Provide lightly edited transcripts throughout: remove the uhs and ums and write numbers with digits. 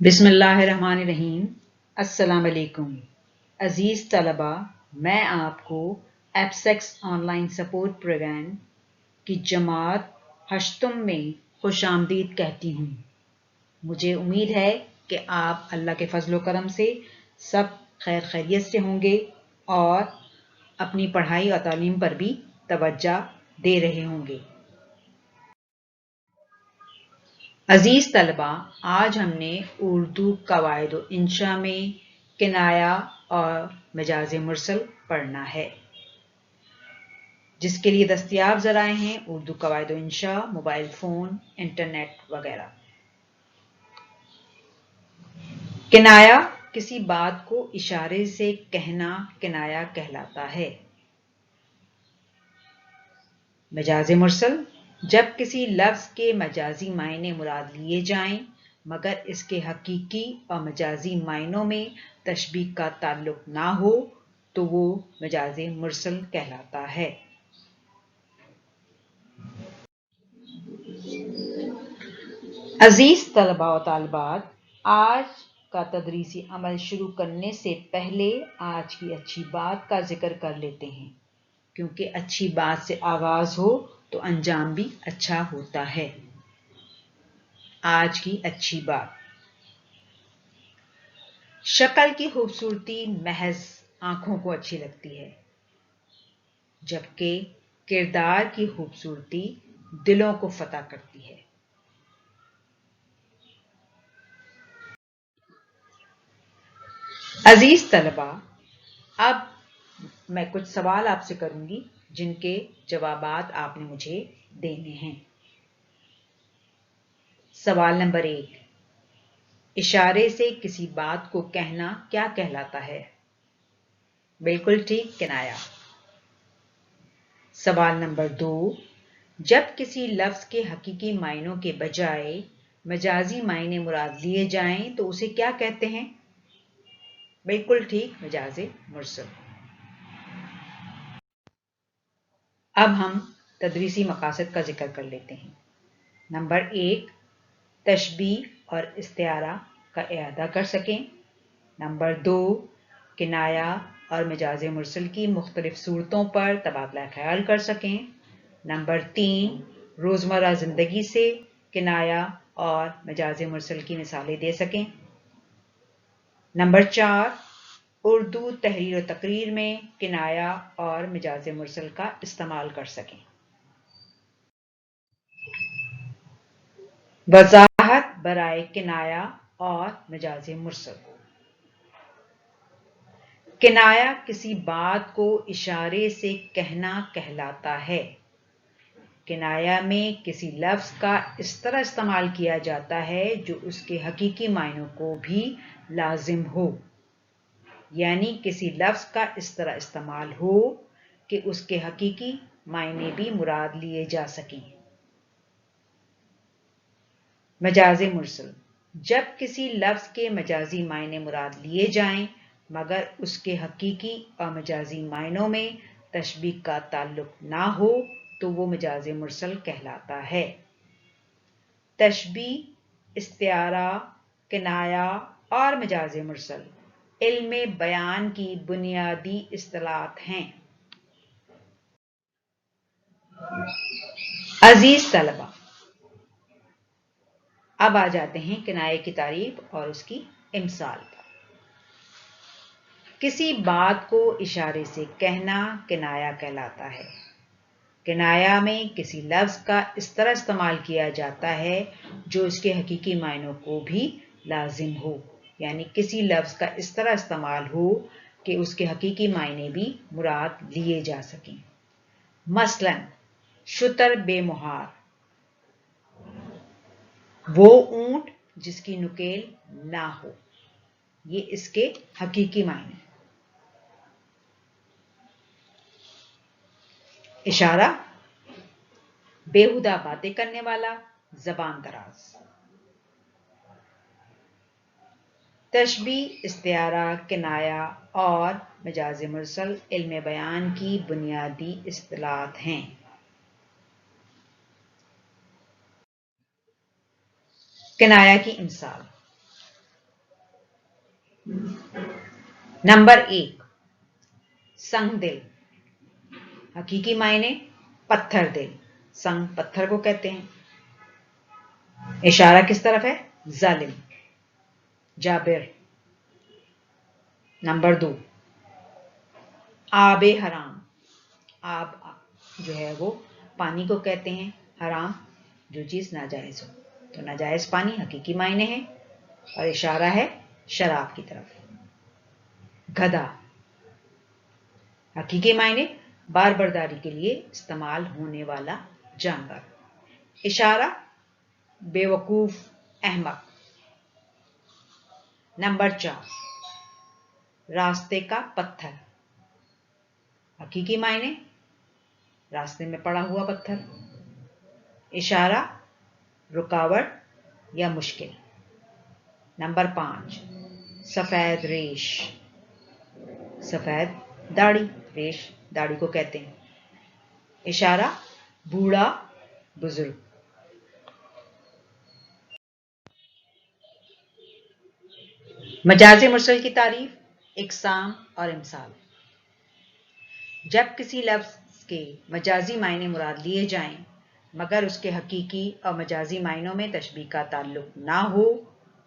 بسم اللہ الرحمن الرحیم۔ السلام علیکم عزیز طلبہ، میں آپ کو ایپسیکس آن لائن سپورٹ پروگرام کی جماعت ہشتم میں خوش آمدید کہتی ہوں۔ مجھے امید ہے کہ آپ اللہ کے فضل و کرم سے سب خیر خیریت سے ہوں گے اور اپنی پڑھائی اور تعلیم پر بھی توجہ دے رہے ہوں گے۔ عزیز طلبہ، آج ہم نے اردو قواعد و انشاء میں کنایا اور مجاز مرسل پڑھنا ہے، جس کے لیے دستیاب ذرائع ہیں اردو قواعد و انشاء، موبائل فون، انٹرنیٹ وغیرہ۔ کنایا کسی بات کو اشارے سے کہنا کنایا کہلاتا ہے۔ مجاز مرسل جب کسی لفظ کے مجازی معنی مراد لیے جائیں مگر اس کے حقیقی اور مجازی معنوں میں تشبیہ کا تعلق نہ ہو تو وہ مجاز مرسل کہلاتا ہے۔ عزیز طلباء و طالبات، آج کا تدریسی عمل شروع کرنے سے پہلے آج کی اچھی بات کا ذکر کر لیتے ہیں، کیونکہ اچھی بات سے آغاز ہو تو انجام بھی اچھا ہوتا ہے۔ آج کی اچھی بات: شکل کی خوبصورتی محض آنکھوں کو اچھی لگتی ہے، جبکہ کردار کی خوبصورتی دلوں کو فتح کرتی ہے۔ عزیز طلبہ، اب میں کچھ سوال آپ سے کروں گی جن کے جوابات آپ نے مجھے دینے ہیں۔ سوال نمبر 1، اشارے سے کسی بات کو کہنا کیا کہلاتا ہے؟ بالکل ٹھیک، کنایا۔ سوال نمبر 2، جب کسی لفظ کے حقیقی معنوں کے بجائے مجازی معنی مراد لیے جائیں تو اسے کیا کہتے ہیں؟ بالکل ٹھیک، مجاز مرسل۔ اب ہم تدریسی مقاصد کا ذکر کر لیتے ہیں۔ نمبر 1، تشبیہ اور استعارہ کا اعادہ کر سکیں۔ نمبر 2، کنایا اور مجاز مرسل کی مختلف صورتوں پر تبادلہ خیال کر سکیں۔ نمبر 3، روزمرہ زندگی سے کنایا اور مجاز مرسل کی مثالیں دے سکیں۔ نمبر 4، اردو تحریر و تقریر میں کنایا اور مجاز مرسل کا استعمال کر سکیں۔ وضاحت برائے کنایا اور مجاز مرسل: کنایا کسی بات کو اشارے سے کہنا کہلاتا ہے۔ کنایا میں کسی لفظ کا اس طرح استعمال کیا جاتا ہے جو اس کے حقیقی معنوں کو بھی لازم ہو، یعنی کسی لفظ کا اس طرح استعمال ہو کہ اس کے حقیقی معنی بھی مراد لیے جا سکیں۔ مجاز مرسل جب کسی لفظ کے مجازی معنی مراد لیے جائیں مگر اس کے حقیقی اور مجازی معنوں میں تشبیہ کا تعلق نہ ہو تو وہ مجاز مرسل کہلاتا ہے۔ تشبیہ، استعارہ، کنایا اور مجاز مرسل علم بیان کی بنیادی اصطلاحات ہیں۔ عزیز طلبہ، اب آ جاتے ہیں کنائے کی تعریف اور اس کی امثال پر۔ کسی بات کو اشارے سے کہنا کنایا کہلاتا ہے۔ کنایا میں کسی لفظ کا اس طرح استعمال کیا جاتا ہے جو اس کے حقیقی معنوں کو بھی لازم ہو، یعنی کسی لفظ کا اس طرح استعمال ہو کہ اس کے حقیقی معنی بھی مراد لیے جا سکیں۔ مثلا شتر بے مہار، وہ اونٹ جس کی نکیل نہ ہو، یہ اس کے حقیقی معنی۔ اشارہ، بیہودہ باتیں کرنے والا، زبان دراز۔ تشبیہ، استعارہ، کنایا اور مجاز مرسل علم بیان کی بنیادی اصطلاحات ہیں۔ کنایا کی امثال: नंबर 1, संग दिल। हकीकी मायने पत्थर दिल, संग पत्थर को कहते हैं। इशारा किस तरफ है? जालिम, जाबिर। नंबर 2, आबे हराम। आब जो है वो पानी को कहते हैं, हराम जो चीज नाजायज हो। तो नाजायज पानी हकीकी मायने है और इशारा है शराब की तरफ। गधा, हकीकी मायने बार बर्दारी के लिए इस्तेमाल होने वाला जानवर। इशारा बेवकूफ, अहमक। नंबर 4, रास्ते का पत्थर। हकीकी मायने रास्ते में पड़ा हुआ पत्थर। इशारा रुकावट या मुश्किल। नंबर 5, सफेद रेश। सफेद दाढ़ी, रेश दाढ़ी को कहते हैं। इशारा बूढ़ा, बुजुर्ग। मजाज मुरसल की तारीफ, इकसाम और इमसाल। जब किसी लफ्ज के मजाजी मायने मुराद लिए जाएं मगर उसके हकीकी और मजाजी मायनों में तशबीह का ताल्लुक ना हो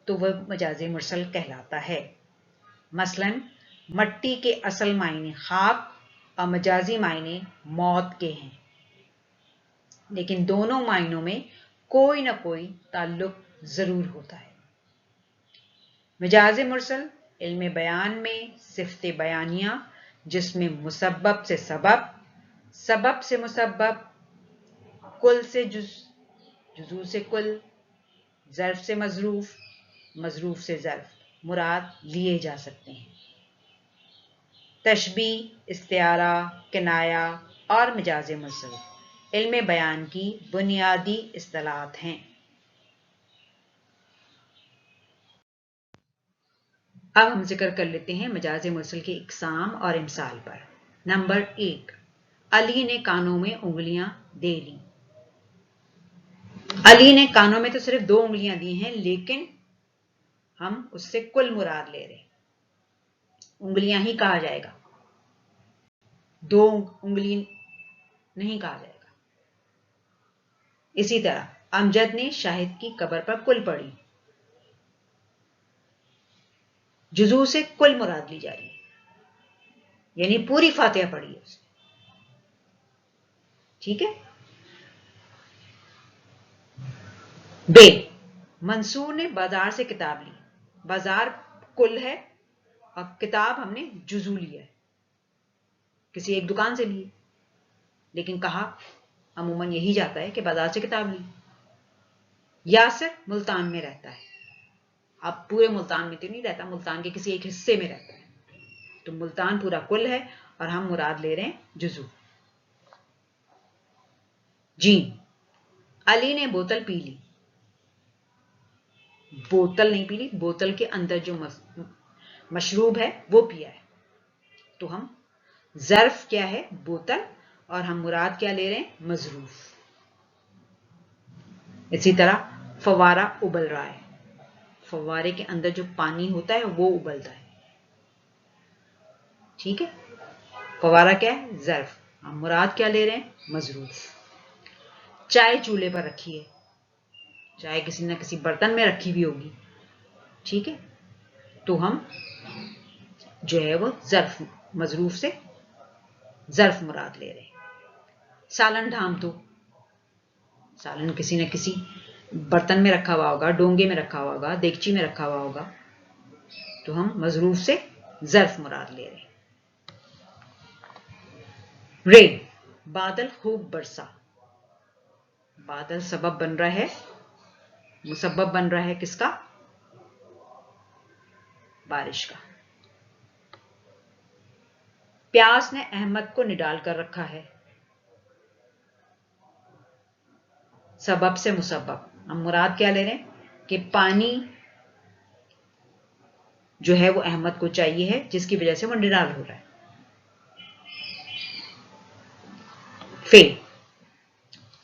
तो वह मजाज मुरसल कहलाता है। मसलन मट्टी के असल मायने खाक और मजाजी मायने मौत के हैं, लेकिन दोनों मायनों में कोई ना कोई ताल्लुक जरूर होता है। मजाज मुरसल इल्म बयान में सिफ़त बयानिया जिसमें मुसब्बब से सबब, सबब से मुसब्बब, कुल से जुज़ू से कुल, ज़र्फ से मज़रूफ, मज़रूफ से ज़र्फ मुराद लिए जा सकते हैं। तशबीह, इस्तिआरा, किनाया और मजाज मुरसल इल्म बयान की बुनियादी इस्तिलाहात हैं। अब हम जिक्र कर लेते हैं मजाज मुरसल के इकसाम और इमसाल पर। नंबर 1, अली ने कानों में उंगलियां दे ली। अली ने कानों में तो सिर्फ 2 उंगलियां दी हैं, लेकिन हम उससे कुल मुराद ले रहे, उंगलियां ही कहा जाएगा, 2 उंगली नहीं कहा जाएगा। इसी तरह अमजद ने शाहिद की कब्र पर कुल पढ़ी, जुजू से कुल मुराद ली जा रही है, यानी पूरी फातिहा पढ़ी है उसने। ठीक है। बे, मंसूर ने बाजार से किताब ली। बाजार कुल है और किताब हमने जुजू लिया है, किसी एक दुकान से ली, लेकिन कहा अमूमन यही जाता है कि बाजार से किताब ली। यासिर मुल्तान में रहता है। अब पूरे मुल्तान में तो नहीं रहता, मुल्तान के किसी एक हिस्से में रहता है, तो मुल्तान पूरा कुल है और हम मुराद ले रहे हैं जुजू। जी, अली ने बोतल पी ली। बोतल नहीं पी ली, बोतल के अंदर जो मशरूब है वो पिया है। तो हम ज़र्फ क्या है? बोतल, और हम मुराद क्या ले रहे हैं? मजरूफ। इसी तरह फवारा उबल रहा है, फवारे के अंदर जो पानी होता है वो उबलता है। ठीक है। फवारा क्या है? ज़र्फ, हम मुराद क्या ले रहे हैं? मजरूफ। चाय चूल्हे पर रखी है, चाय किसी न किसी बर्तन में रखी भी होगी। ठीक है, तो हम जो है वो ज़र्फ, मजरूफ से ज़र्फ मुराद ले रहे हैं। सालन ढाम दो, सालन किसी न किसी बर्तन में रखा हुआ होगा, डोंगे में रखा हुआ होगा, देगची में रखा हुआ होगा, तो हम मजरूफ से ज़र्फ मुराद ले रहे हैं। रे, बादल खूब बरसा। बादल सबब बन रहा है, मुसब्बब बन रहा है किसका? बारिश का। प्यास ने अहमद को निडाल कर रखा है। सबब से मुसब्बब, हम मुराद क्या ले रहे हैं कि पानी जो है वो अहमद को चाहिए है, जिसकी वजह से वो निडाल हो रहा है। फे,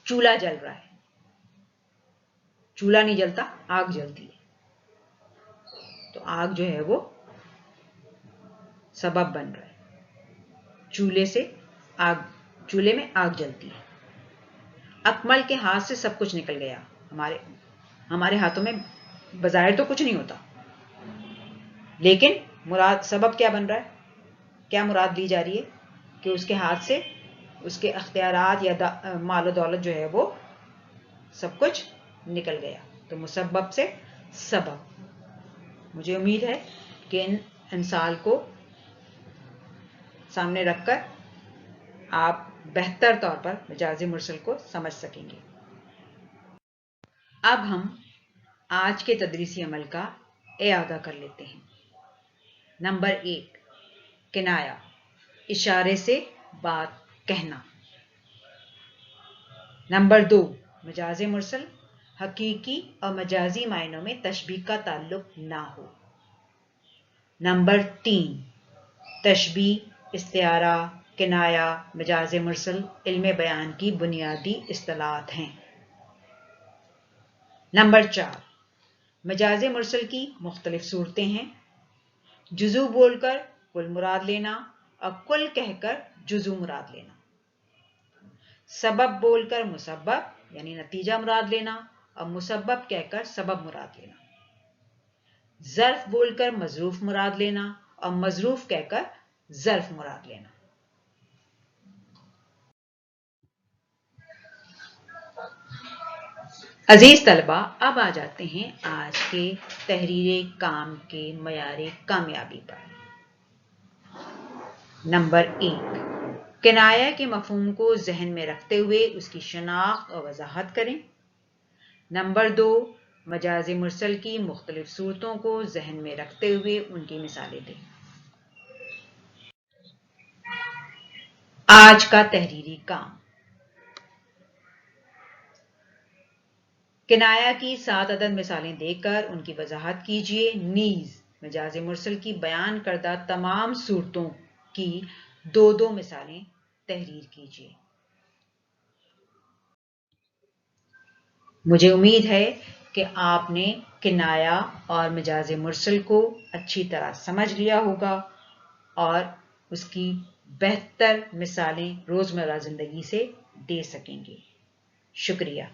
चूल्हा जल रहा है। चूल्हा नहीं जलता, आग जलती है, तो आग जो है वो सबब बन रहा है। चूल्हे में आग जलती है। अकमल के हाथ से सब कुछ निकल गया। हमारे हाथों में बज़ाहिर तो कुछ नहीं होता, लेकिन मुराद सबब क्या बन रहा है? क्या मुराद ली जा रही है कि उसके हाथ से उसके अख्तियारात या मालो दौलत जो है वो सब कुछ निकल गया। तो मुसब्बब से सबब। मुझे उम्मीद है कि इन अमसाल को सामने रखकर आप बेहतर तौर पर मजाजी मुरसल को समझ सकेंगे। अब हम आज के तदरीसी अमल का इआदा कर लेते हैं। नंबर 1, किनाया, इशारे से बात कहना। नंबर 2, मजाजी मुरसल, हकीकी और मजाजी मायनों में तशबीह का ताल्लुक ना हो। नंबर 3, तशबीह, इस्तिआरा, किनाया, मजाजी मुरसल इल्म बयान की बुनियादी इस्तिलाहात हैं। नंबर 4, मजाजी मुरसल की मुख्तलिफ सूरतें हैं। जुजू बोलकर कुल मुराद लेना और कुल कहकर जुजू मुराद लेना। सबब बोलकर मुसब्बब यानी नतीजा मुराद लेना और मुसब्बब कहकर सबब मुराद लेना। ज़र्फ बोलकर मजरूफ मुराद लेना और मजरूफ कहकर ज़र्फ मुराद लेना। अजीज तलबा, अब आ जाते हैं आज के तहरीरे काम के मयारे कामयाबी पर। नंबर 1, किनाया के मफहूम को जहन में रखते हुए उसकी शनाख्त और वजाहत करें। नंबर 2, मजाजी मुरसल की मुख्तलिफ सूरतों को जहन में रखते हुए उनकी मिसालें दें। आज का तहरीरी काम। किनाया की 7 अदद मिसालें देकर उनकी वजाहत कीजिए। नीज मजाजी मुरसल की बयान करदा तमाम सूरतों की 2-2 मिसालें तहरीर कीजिए। मुझे उम्मीद है कि आपने किनाया और मजाजी मुरसल को अच्छी तरह समझ लिया होगा और उसकी बेहतर मिसालें रोजमर्रा जिंदगी से दे सकेंगे। शुक्रिया।